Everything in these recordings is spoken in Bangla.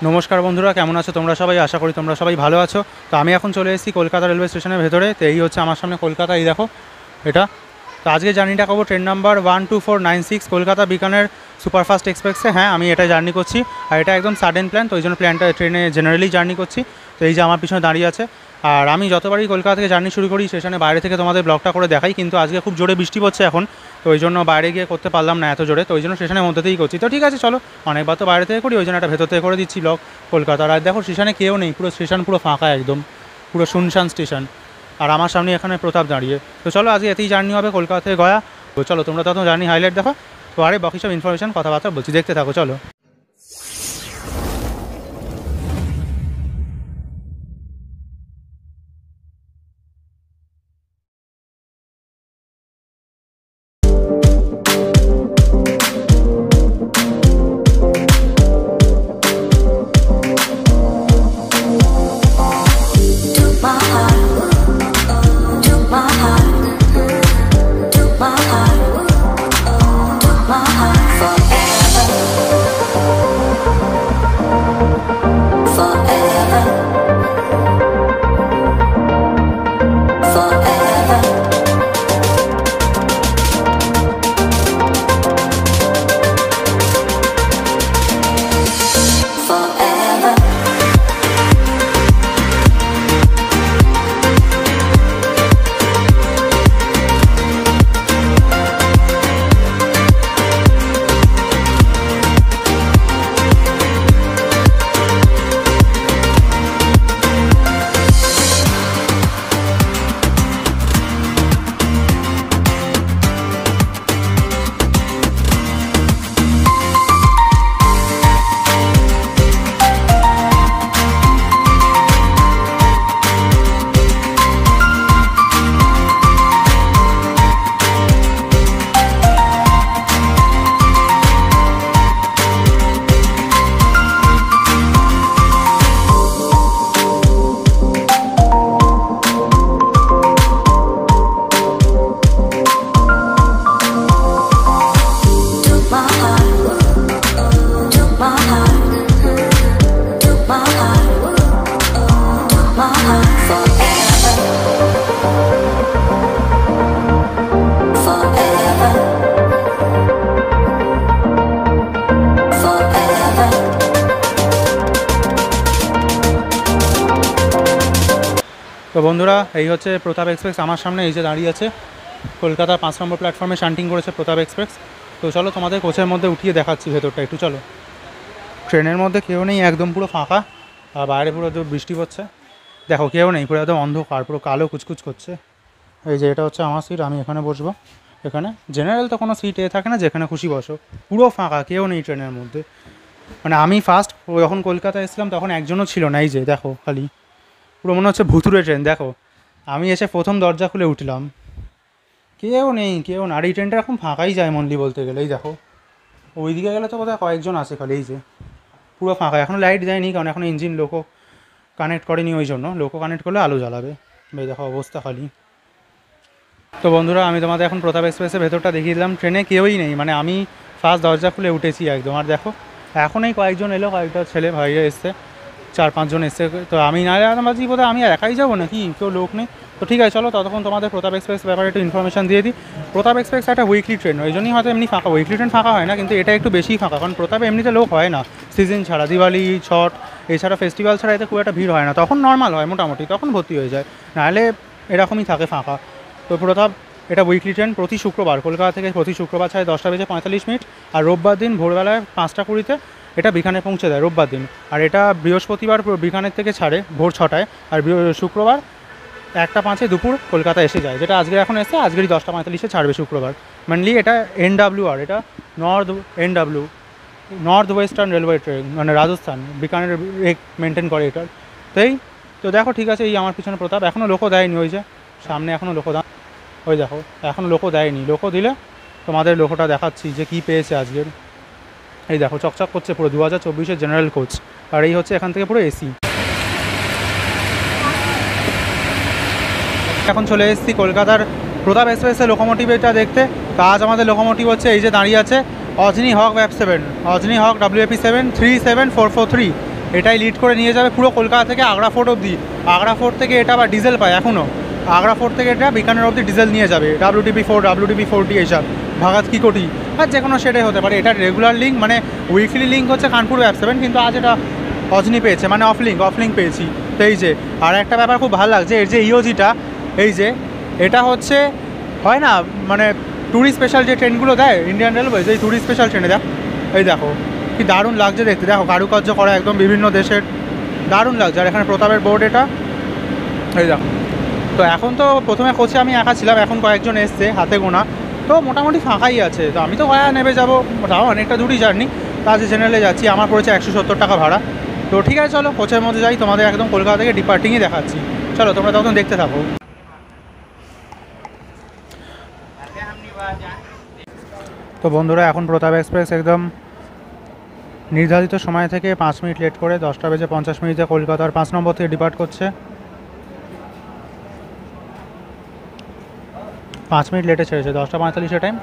নমস্কার বন্ধুরা, কেমন আছো তোমরা সবাই? আশা করি তোমরা সবাই ভালো আছো। তো আমি এখন চলে এসেছি কলকাতা রেলওয়ে স্টেশনের ভেতরে। তো এই হচ্ছে আমার সামনে কলকাতা, এই দেখো এটা। তো আজকে জার্নিটা করবো train number 12496 Kolkata Bikaner superfast এক্সপ্রেসে। হ্যাঁ, আমি এটা জার্নি করছি, আর এটা একদম সাডেন প্ল্যান, তো ওই জন্য প্ল্যানটা ট্রেনে জেনারেলি জার্নি করছি। তো এই যে আমার পিছনে দাঁড়িয়ে আছে, আর আমি যতবারই কলকাতা থেকে জার্নি শুরু করি স্টেশনে বাইরে থেকে তোমাদের ব্লগটা করে দেখাই, কিন্তু আজকে খুব জোরে বৃষ্টি পড়ছে এখন, তো ওই জন্য বাইরে গিয়ে করতে পারলাম না এত জোরে, তো ওই জন্য স্টেশনের মধ্যে থেকেই করছি। তো ঠিক আছে, চলো, অনেকবার তো বাইরে থেকে করি, ওই জন্য একটা ভেতর থেকে করে দিচ্ছি ব্লগ কলকাতার। আর দেখো স্টেশনে কেউ নেই, পুরো স্টেশন পুরো ফাঁকা, একদম পুরো শুনশান স্টেশন। আর আমার সামনে এখানে প্রতাপ দাঁড়িয়ে। তো চলো, আজকে এতেই জার্নি হবে কলকাতা থেকে গয়া। তো চলো, তোমরা তখন জার্নি হাইলাইট দেখো, তো আরে বাকি সব ইনফরমেশন কথাবার্তা বলছি, দেখতে থাকো চলো। তো বন্ধুরা, এই হচ্ছে প্রতাপ এক্সপ্রেস আমার সামনে, এই যে দাঁড়িয়ে আছে। কলকাতার 5 নম্বর প্ল্যাটফর্মে শান্টিং করেছে প্রতাপ এক্সপ্রেস। তো চলো, তোমাদের কোচের মধ্যে উঠিয়ে দেখাচ্ছি ভেতরটা একটু, চলো। ট্রেনের মধ্যে কেউ নেই, একদম পুরো ফাঁকা, আর বাইরে পুরো বৃষ্টি পড়ছে। দেখো কেউ নেই, পুরো একদম অন্ধকার, পুরো কালো কুচকুচ করছে। এই যে এটা হচ্ছে আমার সিট, আমি এখানে বসবো। এখানে জেনারেল তো কোনো সিট থাকে না, যেখানে খুশি বসো। পুরো ফাঁকা, কেউ নেই ট্রেনের মধ্যে। মানে আমি ফার্স্ট যখন কলকাতায় এসেছিলাম তখন একজনও ছিল না। এই যে দেখো, খালি পুরো মনে হচ্ছে ভুতুরে ট্রেন। দেখো, আমি এসে প্রথম দরজা খুলে উঠলাম, কেউ নেই, কেউ না। আর এই ট্রেনটা এখন ফাঁকাই যায় মনলি বলতে গেলে। এই দেখো, ওইদিকে গেলে তো বোধহয় কয়েকজন আছে খালি। এই যে পুরো ফাঁকা, এখনও লাইট দেয়নি, কারণ এখন ইঞ্জিন লোকো কানেক্ট করেনি, ওই জন্য। লোকো কানেক্ট করলে আলো জ্বালাবে। এই দেখো অবস্থা খালি। তো বন্ধুরা, আমি তোমাদের এখন প্রতাপ এক্সপ্রেসের ভেতরটা দেখিয়ে দিলাম। ট্রেনে কেউই নেই, মানে আমি ফার্স্ট দরজা খুলে উঠেছি একদম। আর দেখো এখনই কয়েকজন এলো, কয়েকটা ছেলে ভাইরা এসছে, 4-5 জন এসছে। তো আমি না বাজি বোধহয় আমি একাই যাবো নাকি, কেউ লোক নেই। তো ঠিক আছে, চলো ততক্ষণ তোমাদের প্রতাপ এক্সপ্রেস ব্যাপারে একটু ইনফরমেশন দিয়ে দিই। প্রতাপ এক্সপ্রেস একটা উইকলি ট্রেন, ওই জন্যই হয়তো এমনি ফাঁকা। উইকলি ট্রেন ফাঁকা হয় না, কিন্তু এটা একটু বেশি ফাঁকা, কারণ প্রতাপে এমনিতে লোক হয় না সিজন ছাড়া। দিওয়ালি, ছট, এছাড়া ফেস্টিভ্যাল ছাড়া এতে খুব একটা ভিড় হয় না, তখন নর্মাল হয় মোটামুটি, তখন ভর্তি হয়ে যায়, নাহলে এরকমই থাকে ফাঁকা। তো প্রতাপ এটা উইকলি ট্রেন, প্রতি শুক্রবার কলকাতা থেকে প্রতি শুক্রবার 10:45, আর রোববার দিন ভোরবেলায় 5:20 এটা বিকানে পৌঁছে দেয় রোববার দিন। আর এটা বৃহস্পতিবার বিকানের থেকে ছাড়ে ভোর 6টায়, আর শুক্রবার 1:05 দুপুর কলকাতা এসে যায়, যেটা আজকে এখন এসে আজকেরই 10:45 ছাড়বে শুক্রবার। মেনলি এটা NWR, এটা নর্থ ওয়েস্টার্ন রেলওয়ে ট্রেন, মানে রাজস্থান বিকানের মেনটেন করে এটার। তো দেখো ঠিক আছে, এই আমার পিছনে প্রতাপ। এখনও লোকও দেয়নি, ওই যে সামনে এখনও লোকো ওই দেখো এখনও লোকও দেয়নি। লোকো দিলে তোমাদের লোকোটা দেখাচ্ছি যে কী পেয়েছে আজকের। এই দেখো চকচক করছে পুরো 2024 জেনারেল কোচ। আর এই হচ্ছে এখান থেকে পুরো এসি। এখন চলে এসেছি কলকাতার প্রতাপ এক্সপ্রেসের লোকোমোটিভটা দেখতে। তো আজ আমাদের লোকোমোটিভ হচ্ছে এই যে দাঁড়িয়ে আছে, অজনি হক WAP7, অজনি হক WAP7 37443। এটাই লিড করে নিয়ে যাবে পুরো কলকাতা থেকে আগ্রা ফোর্ট অবধি। আগ্রা ফোর্ট থেকে এটা আবার ডিজেল পায় এখনও, আগ্রা ফোর্ট থেকে এটা বিকানের অবধি ডিজেল নিয়ে যাবে। WTP4, WTP40 এইসব ভাগাত কি কোটি আর যে কোনো সেটাই হতে পারে। এটা রেগুলার লিঙ্ক, মানে উইকলি লিঙ্ক হচ্ছে কানপুর Web7, কিন্তু আজ এটা অজনি পেয়েছে, মানে অফ লিঙ্ক পেয়েছি। তো এই যে আর একটা ব্যাপার খুব ভালো লাগছে, এর যে ইওজিটা, এই যে এটা হচ্ছে হয় না মানে ট্যুরিস্ট স্পেশাল যে ট্রেনগুলো দেয় ইন্ডিয়ান রেলওয়েজ, এই ট্যুরিস্ট স্পেশাল ট্রেনে দেখ, এই দেখো কি দারুণ লাগছে দেখতে, দেখো কারুকার্য করা একদম বিভিন্ন দেশের, দারুণ লাগছে। আর এখানে প্রতাপের বোর্ড এটা, এই দেখো। তো এখন তো প্রথমে কোচে আমি একা ছিলাম, এখন কয়েকজন এসছে হাতে গোনা, তো মোটামুটি ফাঁকাই আছে। তো আমি তো গয়া নেমে যাবো, তাও অনেকটা দূরই জার্নি, তার জেনারেলে যাচ্ছি, আমার পড়েছে 170 টাকা ভাড়া। তো ঠিক আছে চলো কোচের মধ্যে যাই, তোমাদের একদম কলকাতা থেকে ডিপার্টিংই দেখাচ্ছি, চলো তোমরা তখন দেখতে থাকো। তো বন্ধুরা এখন প্রতাপ এক্সপ্রেস একদম নির্ধারিত সময় থেকে 5 মিনিট লেট করে 10:50 কলকাতার 5 নম্বর থেকে ডিপার্ট করছে। 5 মিনিট লেটে ছেড়েছে, 10:45 টাইম,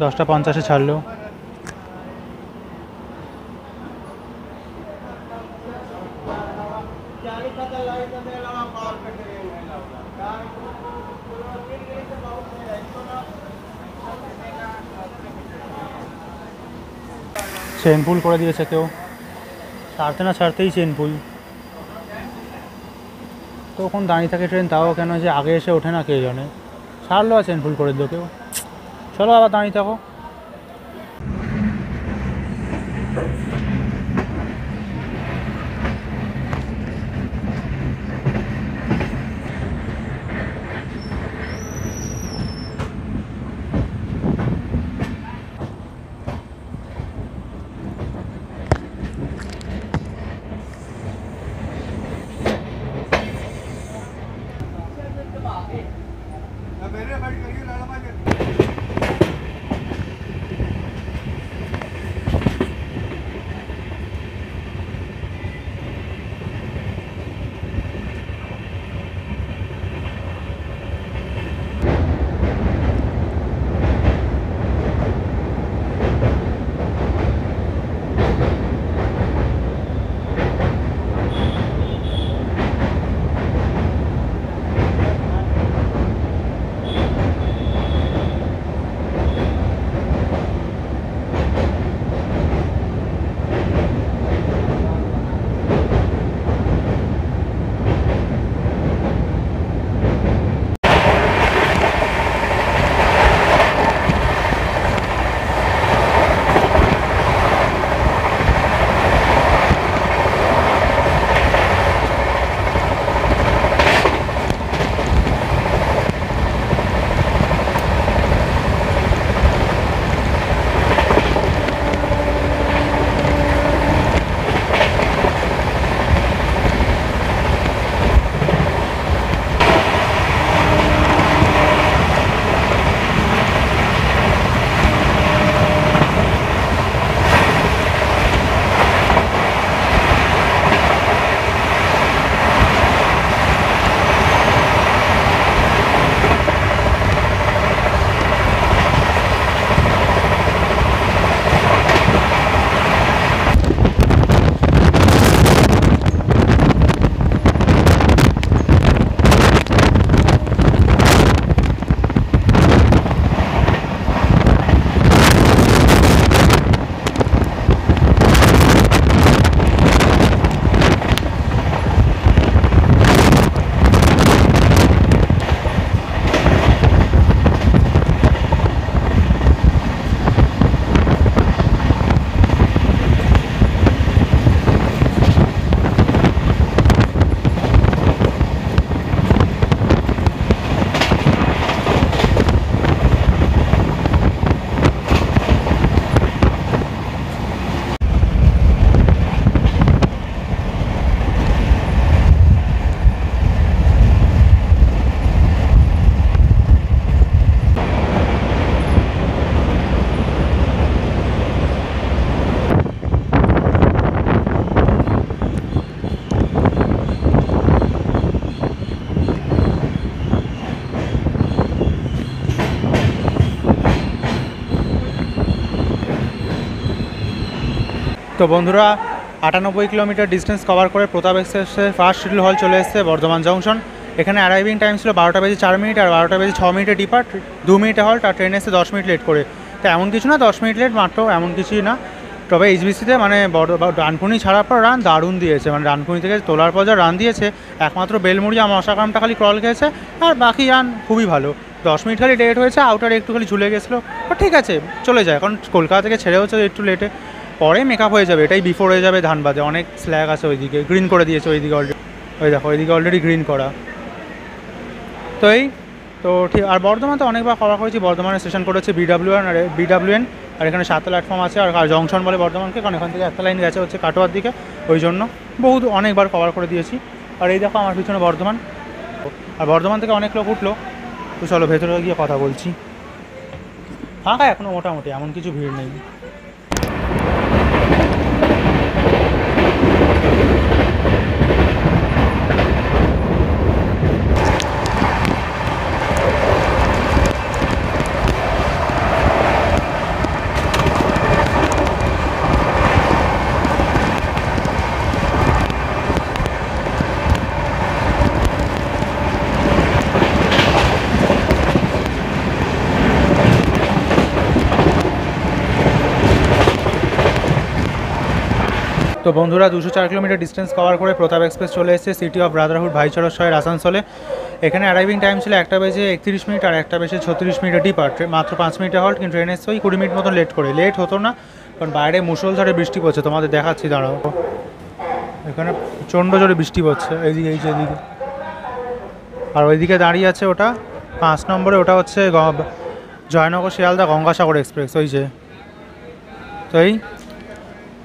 10:50 ছাড়লো। চেন পুল করে দিয়েছে কেউ, ছাড়তে না ছাড়তেই চেন পুল। তো ওখানে দাঁড়িয়ে থাকে ট্রেন, তাও কেন যে আগে এসে ওঠে না কে জানে, ছাড়লো আর চেন পুল করে দিল কেউ। চলো আবার দাঁড়িয়ে থাকো। তো বন্ধুরা 98 কিলোমিটার ডিস্টেন্স কভার করে প্রতাপ এক্সপ্রেসের ফার্স্ট শিডিউল হল চলে এসেছে বর্ধমান জংশন। এখানে অ্যারাইভিং টাইম ছিল 12:04 আর 12:06 ডিপার্ট, 2 মিনিটে হল্ট, আর ট্রেন এসে 10 মিনিট লেট করে। তো এমন কিছু না, 10 মিনিট লেট মাত্র, এমন কিছুই না। তবে এইচবিসিতে মানে ডানকুনি ছাড়ার পর রান দারুণ দিয়েছে, মানে ডানকুনি থেকে তোলার পর যা রান দিয়েছে, একমাত্র বেলমুড়িয়া মশাগ্রামটা খালি ক্রল খেয়েছে, আর বাকি রান খুবই ভালো। 10 মিনিট খালি লেট হয়েছে, আউটার একটু খালি ঝুলে গেছিলো, ঠিক আছে চলে যায়, কারণ কলকাতা থেকে ছেড়ে হচ্ছে একটু লেটে, পরে মেকআপ হয়ে যাবে, এটাই বিফোর হয়ে যাবে ধানবাদে, অনেক স্ল্যাগ আছে ওইদিকে, গ্রিন করে দিয়েছে ওইদিকে অলরেডি, ওই দেখো ওইদিকে অলরেডি গ্রিন করা। তো এই তো ঠিক, আর বর্ধমানে তো অনেকবার কভার করেছি, বর্ধমানে স্টেশন করেছে বিডাব্লিউএন, আর এখানে 7 প্ল্যাটফর্ম আছে, আর জংশন বলে বর্ধমানকে, কারণ এখান থেকে একটা লাইন গেছে হচ্ছে কাটোয়ার দিকে, ওই জন্য অনেকবার কভার করে দিয়েছি। আর এই দেখো আমার পিছনে বর্ধমান, আর বর্ধমান থেকে অনেক লোক উঠলো। তো চলো ভেতরে গিয়ে কথা বলছি। ফাঁকা এখনও মোটামুটি, এমন কিছু ভিড় নেই। তো বন্ধুরা 204 কিলোমিটার ডিস্টেন্স কভার করে প্রতাপ এক্সপ্রেস চলে এসেছে সিটি অফ ব্রাদারহুড ভাইচারা শহর আসানসোলে। এখানে অ্যারাইভিং টাইম ছিল 1:31 আর 1:36 ডিপার্ট, মাত্র 5 মিনিটে হল্ট, কিন্তু ট্রেন এসে ওই 20 মিনিট মতন লেট করে। লেট হতো না, কারণ বাইরে মুষলধারে বৃষ্টি পড়ছে, তোমাদের দেখাচ্ছি দাঁড়াও, এখানে প্রচণ্ড জোরে বৃষ্টি পড়ছে, এইদিকে এই যে এদিকে, আর ওইদিকে দাঁড়িয়ে আছে ওটা 5 নম্বরে, ওটা হচ্ছে জয়নগর শিয়ালদা গঙ্গাসাগর এক্সপ্রেস, ওই যে।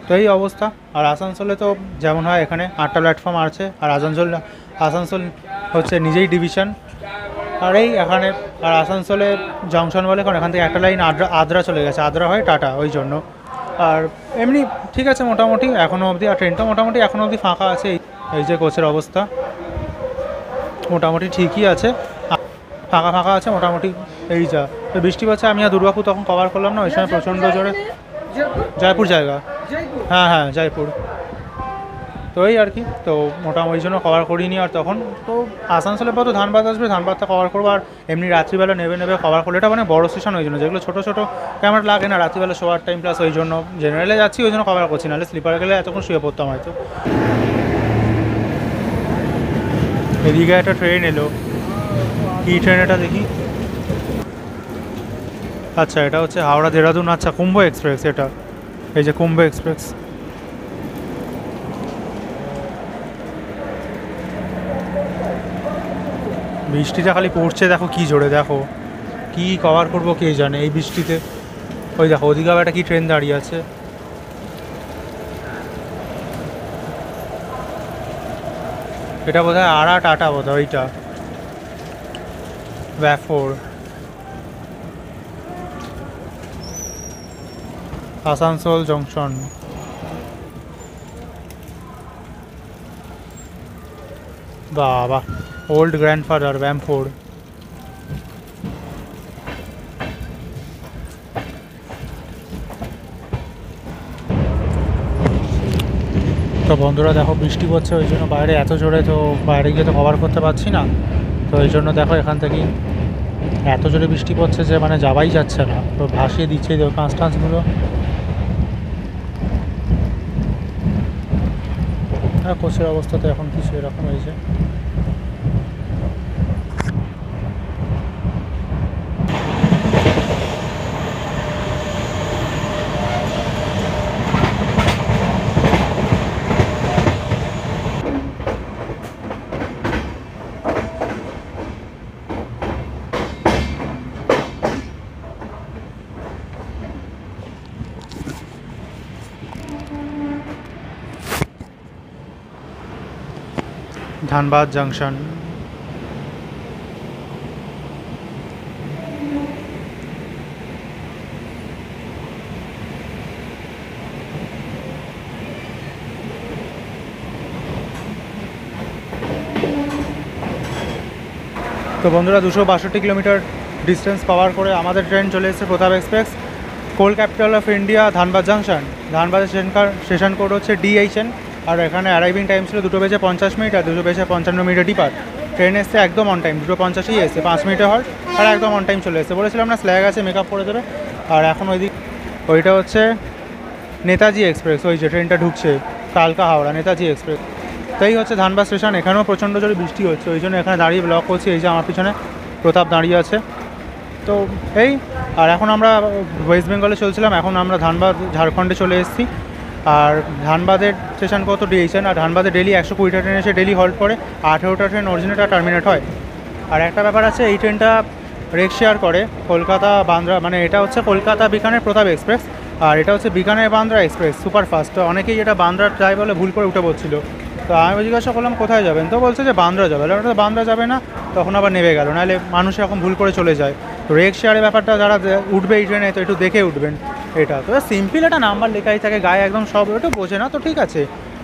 তো এই অবস্থা। আর আসানসোলে তো যেমন হয়, এখানে 8টা প্ল্যাটফর্ম আছে, আর আসানসোল হচ্ছে নিজেই ডিভিশন, আর এই এখানে, আর আসানসোলে জংশন বলে, কারণ এখান থেকে একটা লাইন আদ্রা চলে গেছে, আদ্রা হয় টাটা, ওই জন্য। আর এমনি ঠিক আছে মোটামুটি এখনও অবধি, আর ট্রেনটা মোটামুটি এখনও অবধি ফাঁকা আছে। এই যে কোচের অবস্থা মোটামুটি ঠিকই আছে, ফাঁকা আছে মোটামুটি। এই যা বৃষ্টি পড়ছে, আমি আর দুর্গাপুর তখন কভার করলাম না, ওই সময় প্রচণ্ড জোরে, জয়পুর জায়গা, হ্যাঁ জয়পুর। তো এই আর কি, তো মোটামুটি ওই জন্য কভার করিনি। আর তখন তো আসানসোলের পর তো ধানবাদ আসবে, ধানবাদটা কভার করবো, আর এমনি রাত্রিবেলা নেবে কভার করলে, এটা মানে বড় স্টেশন, ওই জন্য যেগুলো ছোটো ক্যামেরা লাগে না রাত্রিবেলা শোয়ার টাইম, প্লাস ওই জন্য জেনারেলে যাচ্ছি, ওই জন্য কভার করছি, নাহলে স্লিপারে গেলে এতক্ষণ শুয়ে পড়তাম হয়তো। এদিকে একটা ট্রেন এলো, কি ট্রেন এটা দেখি, আচ্ছা এটা হচ্ছে হাওড়া দেরাদুন, আচ্ছা কুম্ভ এক্সপ্রেস এটা, এই যে কুম্ভ এক্সপ্রেস। বৃষ্টিটা খালি পড়ছে, দেখো কি জোরে, দেখো কি কভার করবো কে জানে এই বৃষ্টিতে। ওই দেখো ওদিকে আবার একটা কি ট্রেন দাঁড়িয়ে আছে, এটা বোধহয় আরা টাটা বোধহয়, ওইটা ব্যাফোর আসানসোল জংশন। বাবা ওল্ড গ্র্যান্ডফাদার ব্যামফোর্ড। তো বন্ধুরা দেখো বৃষ্টি পড়ছে, ওই জন্য বাইরে এত জোরে, তো বাইরে গিয়ে তো কভার করতে পারছি না, তো ওই জন্য দেখো এখান থেকেই এত জোরে বৃষ্টি পড়ছে যে মানে যাওয়াই যাচ্ছে না, তো ভাসিয়ে দিচ্ছে এই কাঁচগুলো। হ্যাঁ কোচের অবস্থা তো এখন কিছু এরকম হয়েছে। ধানবাদ জংশন। তো বন্ধুরা 262 কিলোমিটার ডিস্টেন্স কভার করে আমাদের ট্রেন চলে এসেছে Pratap express. Coal capital of India Dhanbad junction. ধানবাদের স্টেশন কোড হচ্ছে DHN। আর এখানে অ্যারাইভিং টাইম ছিল 2:50 আর 2:55 ডিপার। ট্রেন এসছে একদম অন টাইম, 2:50 এসছে, 5 মিনিটে হল্ট আর একদম অন টাইম চলে এসছে। বলেছিলাম না স্ল্যাগ আছে, মেকআপ করে দেবে। আর এখন ওইটা হচ্ছে নেতাজি এক্সপ্রেস, ওই যে ট্রেনটা ঢুকছে কালকা হাওড়া নেতাজি এক্সপ্রেস। তাই হচ্ছে ধানবাদ স্টেশন। এখানেও প্রচণ্ড জোরে বৃষ্টি হচ্ছে, ওই জন্য এখানে দাঁড়িয়ে ব্লক করছি। এই যে আমার পিছনে প্রতাপ দাঁড়িয়ে আছে। তো এই আর এখন আমরা ওয়েস্ট বেঙ্গলে চলছিলাম, এখন আমরা ধানবাদ ঝাড়খণ্ডে চলে এসেছি। আর ধানবাদের স্টেশন কত DHN। আর ধানবাদে ডেলি 120টা ট্রেন এসে ডেলি হল্ট করে, 18টা ট্রেন অরিজিনেট আর টার্মিনেট হয়। আর একটা ব্যাপার আছে, এই ট্রেনটা রেক শেয়ার করে কলকাতা বান্দ্রা, মানে এটা হচ্ছে কলকাতা বিকানের প্রতাপ এক্সপ্রেস, আর এটা হচ্ছে বিকানের বান্দ্রা এক্সপ্রেস সুপারফাস্ট। তো অনেকেই এটা বান্দ্রা যায় বলে ভুল করে উঠে পড়ছিল। তো আমি জিজ্ঞাসা করলাম কোথায় যাবেন, তো বলছে যে বান্দ্রা যাবে। ওটা তো বান্দ্রা যাবে না, তখন আবার নেমে গেল, নাহলে মানুষ এখন ভুল করে চলে যায়। তো রেক শেয়ারের ব্যাপারটা যারা উঠবে এই ট্রেনে, তো একটু দেখে উঠবেন। এটা তো সিম্পল একটা নাম্বার লেখাই থাকে গায়ে, একদম সব ওটা বোঝে না, তো ঠিক আছে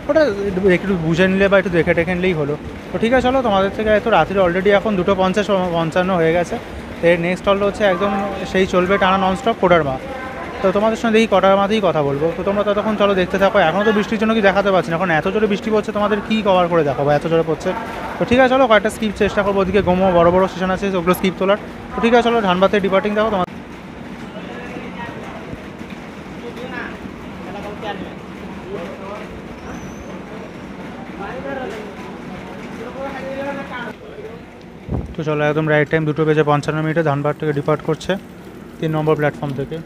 ওটা একটু বুঝে নিলে বা একটু দেখে টেখে নিলেই হলো। তো ঠিক আছে চলো, তোমাদের থেকে এত রাত্রি অলরেডি এখন 2:55 হয়ে গেছে। এর নেক্সট হল হচ্ছে একদম সেই চলবে টানা ননস্টপ কোডারমা। তো তোমাদের সঙ্গে দেখি কোডারমাতেই কথা বলবো। তো তোমরা ততক্ষণ চলো দেখতে থাকো। এখনও তো বৃষ্টির জন্য কি দেখাতে পারছি না, এখন এত জোরে বৃষ্টি পড়ছে, তোমাদের কী কভার করে দেখাবো, এত জোরে পড়ছে। তো ঠিক আছে চলো, কয়েকটা স্কিপ চেষ্টা করবো। ওদিকে গোমো বড় বড় স্টেশন আছে, ওগুলো স্কিপ তোলার। তো ঠিক আছে চলো, ধানবাদে ডিপার্টিং দেখো তোমার। তো চলো, একদম রাইট টাইম 2:55 ধানবাদ থেকে ডিপার্ট করছে 3 নম্বর প্ল্যাটফর্ম থেকে।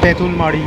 তেঁতুলমারি।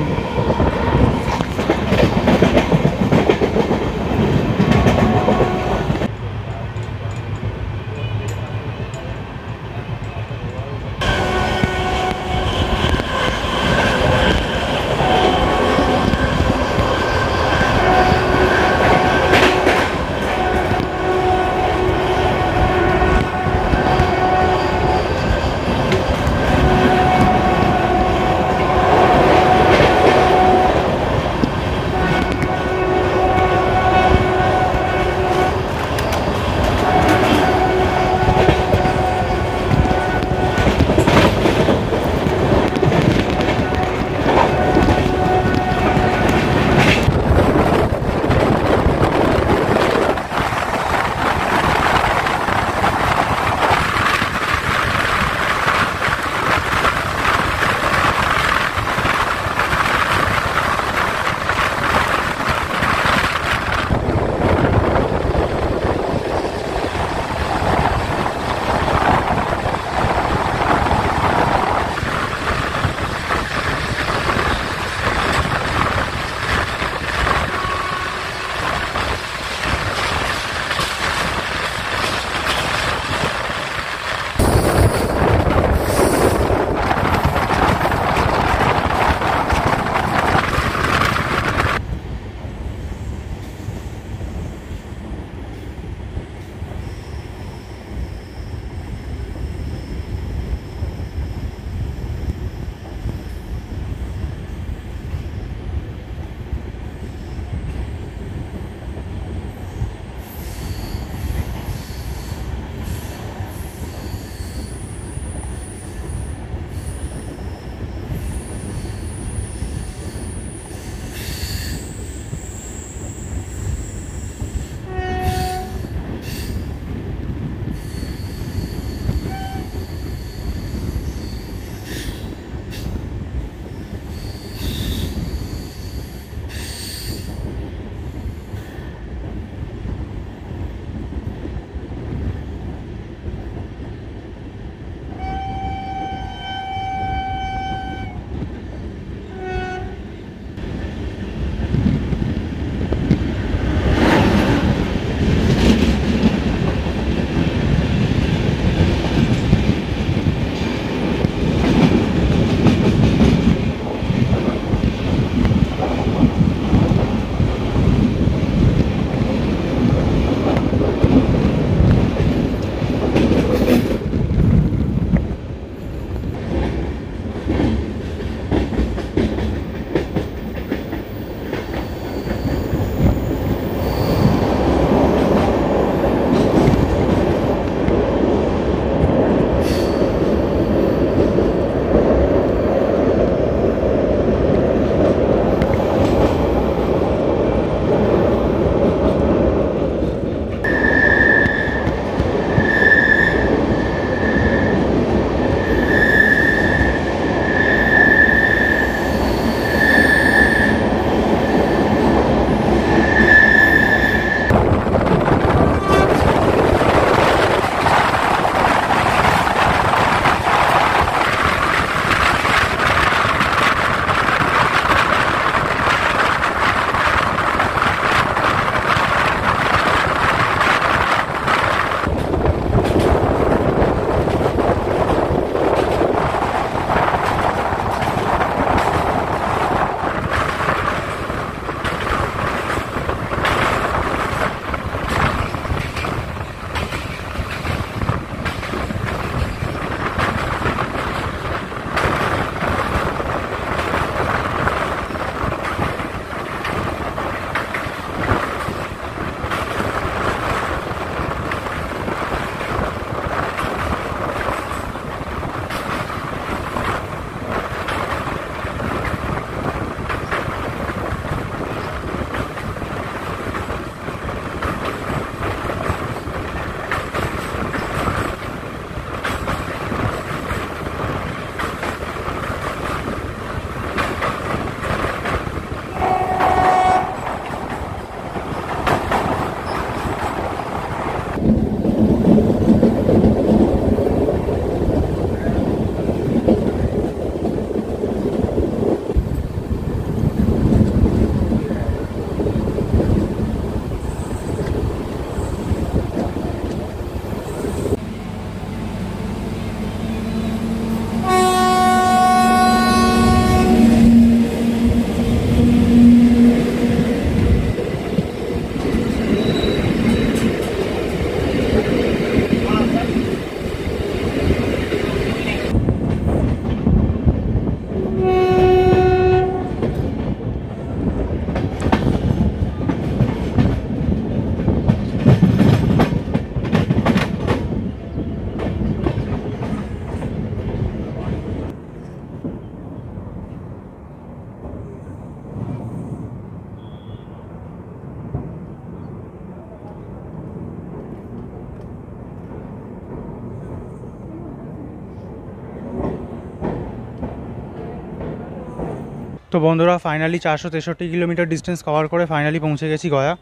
তো বন্ধুরা ফাইনালি 463 কিলোমিটার ডিস্টেন্স কভার করে ফাইনালি পৌঁছে গেছি গয়া।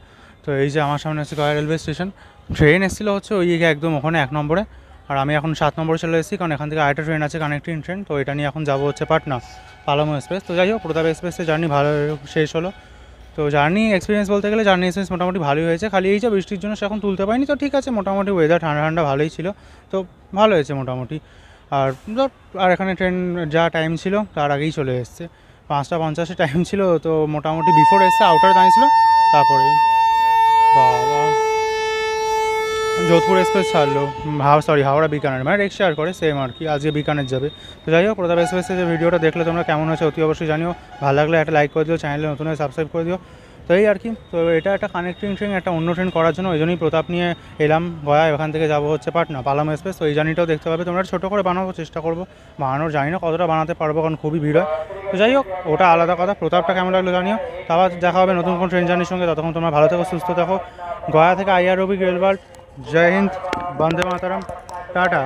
তো এই যে আমার সামনে আছে গয়া রেলওয়ে স্টেশন। ট্রেন এসেছিলো হচ্ছে ওই একদম ওখানে 1 নম্বরে, আর আমি এখন 7 নম্বরে চলে এসেছি, কারণ এখান থেকে আরেকটা ট্রেন আছে কানেক্টিং ট্রেন। তো এটা নিয়ে এখন যাবো হচ্ছে পাটনা পালামু এক্সপ্রেস। তো যাই হোক, প্রতাপ এক্সপ্রেসের জার্নি ভালো শেষ হলো। তো জার্নি এক্সপিরিয়েন্স বলতে গেলে জার্নি এক্সপিরিয়েন্স মোটামুটি ভালোই হয়েছে, খালি এই যে বৃষ্টির জন্য সেরকম তুলতে পারিনি। তো ঠিক আছে, মোটামুটি ওয়েদার ঠান্ডা ঠান্ডা ভালোই ছিল, তো ভালো হয়েছে মোটামুটি। আর আর এখানে ট্রেন যা টাইম ছিল তার আগেই চলে এসছে, 5:50 টাইম ছিল। তো মোটামুটি বিফোর এসছে, আউটার দাঁড়িয়েছিল। তারপরে বাবা যোধপুর এক্সপ্রেস ছাড়লো, হাওড়া বিকানের, মানে রিক্সা আর করে সেম আর কি, আজকে বিকানের যাবে। তো যাই হোক, প্রতাপ এক্সপ্রেসের যে ভিডিওটা দেখলে তোমরা কেমন হয়েছে অতি অবশ্যই জানিও। ভালো লাগলে একটা লাইক করে দিও, চ্যানেলে নতুন হয়ে সাবস্ক্রাইব করে দিও। তো এই আর কি। তো এটা একটা কানেক্টিং ট্রেন, একটা অন্য ট্রেন করার জন্য ওই জন্যই প্রতাপ নিয়ে এলাম গয়া। এখান থেকে যাবো হচ্ছে পাটনা পালাম এক্সপ্রেস। তো এই জার্নিটাও দেখতে পাবে তোমরা, ছোটো করে বানাবো চেষ্টা করবো, বানানোর জানি না কতটা বানাতে পারবো, কারণ খুবই ভিড় হয়। তো যাই হোক, ওটা আলাদা কথা। প্রতাপটা কেমন লাগলো জানিও। আবার দেখা হবে নতুন কোনো ট্রেন জার্নির সঙ্গে। ততক্ষণ তোমরা ভালো থেকো, সুস্থ থাকো। গয়া থেকে IROB রেলওয়ার্ল্ড। জয় হিন্দ, বন্দে মাতারাম, টাটা।